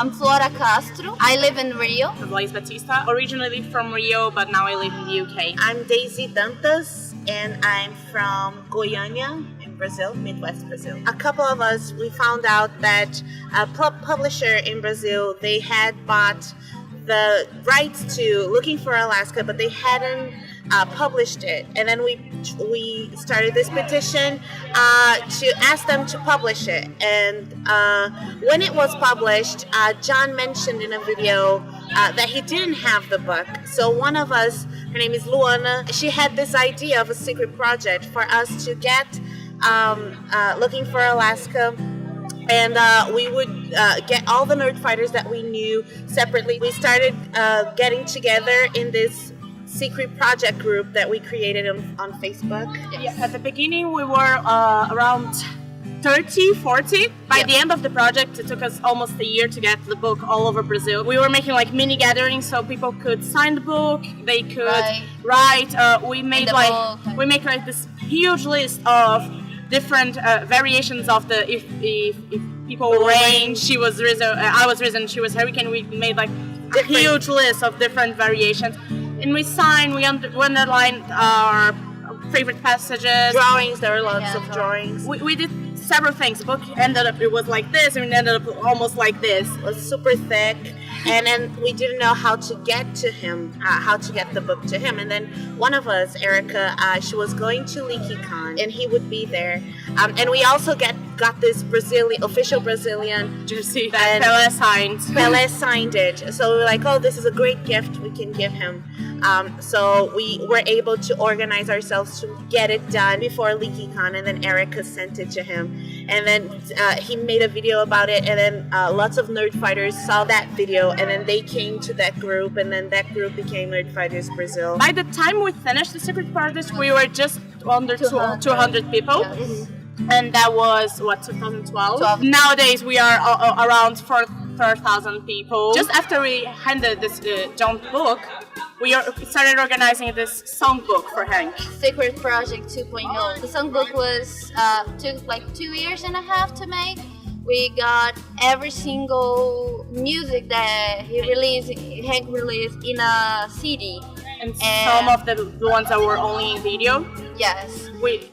I'm Flora Castro. I live in Rio. I'm Lais, originally from Rio, but now I live in the UK. I'm Dayse and I'm from Goiânia in Brazil, Midwest Brazil. A couple of us, we found out that a publisher in Brazil, they had bought the rights to Looking for Alaska, but they hadn't published it. And then we started this petition to ask them to publish it. And when it was published, John mentioned in a video that he didn't have the book. So one of us, her name is Luana, she had this idea of a secret project for us to get Looking for Alaska. And we would get all the Nerdfighters that we knew separately. We started getting together in this secret project group that we created on Facebook. Yes. At the beginning, we were around 30, 40. By the end of the project, it took us almost a year to get the book all over Brazil. We were making like mini gatherings so people could sign the book, they could write. We made like this huge list of different variations of the if people were rain, she was risen, I was risen, she was hurricane. We made like a huge list of different variations, and we signed. We underlined our favorite passages, drawings. There were lots of drawings. We did several things. The book ended up, it was like this, and it ended up almost like this. It was super thick, and then we didn't know how to get to him, how to get the book to him. And then one of us, Erica, she was going to LeakyCon, and he would be there. And we also got this official Brazilian jersey that Pelé signed. Pelé signed it. So we were like, oh, this is a great gift we can give him. So we were able to organize ourselves to get it done before LeakyCon, and then Erica sent it to him. And then he made a video about it, and then lots of Nerdfighters saw that video, and then they came to that group, and then that group became Nerdfighters Brazil. By the time we finished the secret project, we were just under 200 people. Yes. And that was, 2012? Nowadays, we are around 4,000 people. Just after we handed this John book, we started organizing this songbook for Hank. Secret Project 2.0. The songbook was took like 2 years and a half to make. We got every single music that Hank released in a CD. And some of the ones that were only in video. Yes. We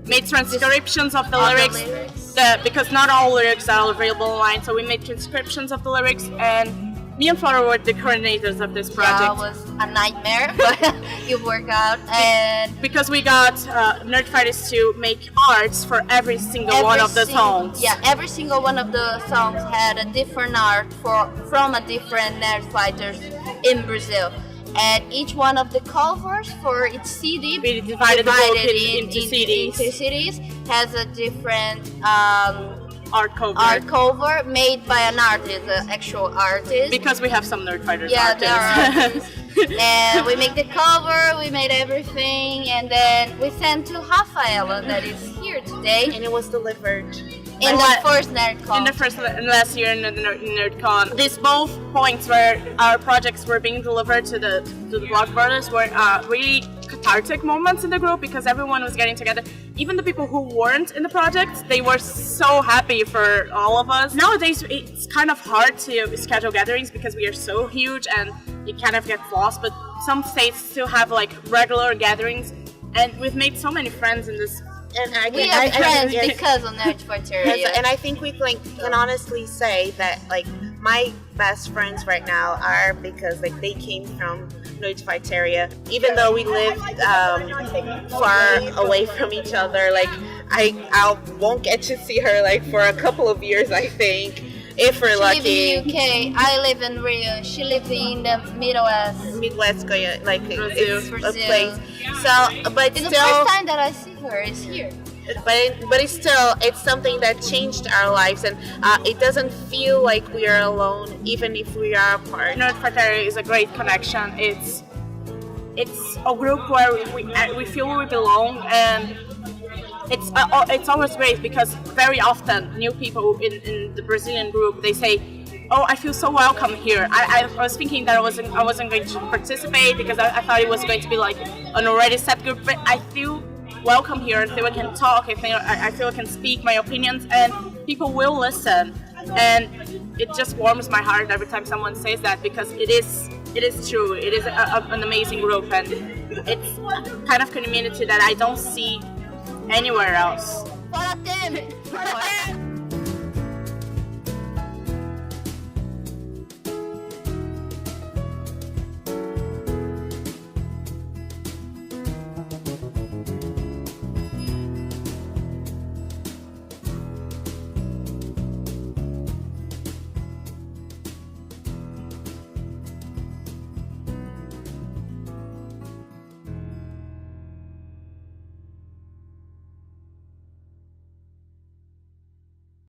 made transcriptions of the lyrics. Because not all lyrics are available online, so we made transcriptions of the lyrics, and me and Flora were the coordinators of this project. Yeah, it was a nightmare, but it worked out. And because we got Nerdfighters to make arts for every single one of the songs. Yeah, every single one of the songs had a different art from a different Nerdfighters in Brazil. And each one of the covers for each CD, we divided the book into CDs, has a different art cover made by an artist, an actual artist. Because we have some Nerdfighters artists. Yeah, there are artists. And we make the cover, we made everything, and then we sent to Rafaela, that is here today. And it was delivered. In the first NerdCon. In the first last year in the NerdCon. These both points where our projects were being delivered to the blog brothers were really cathartic moments in the group, because everyone was getting together. Even the people who weren't in the project, they were so happy for all of us. Nowadays, it's kind of hard to schedule gatherings because we are so huge and you kind of get lost, but some states still have like regular gatherings, and we've made so many friends in this. And we are friends because of Nerdfighteria. And I think we can honestly say that like my best friends right now are because like they came from Nerdfighteria. Even though we lived far away from each other, like I won't get to see her like for a couple of years, I think, if we're lucky. She lives in the UK. I live in Rio. She lives in the Midwest, like Brazil. It's a place. So, but it's still, the first time that I see her is here. But it's something that changed our lives, and it doesn't feel like we are alone, even if we are apart. Nerdfighteria is a great connection. It's a group where we feel we belong, and it's always great because very often new people in the Brazilian group, they say, "Oh, I feel so welcome here." I was thinking that I wasn't going to participate because I thought it was going to be like an already set group, but I feel welcome here. I feel I can talk. I feel I can speak my opinions, and people will listen. And it just warms my heart every time someone says that, because it is true. It is an amazing group, and it's kind of community that I don't see anywhere else. Fora team!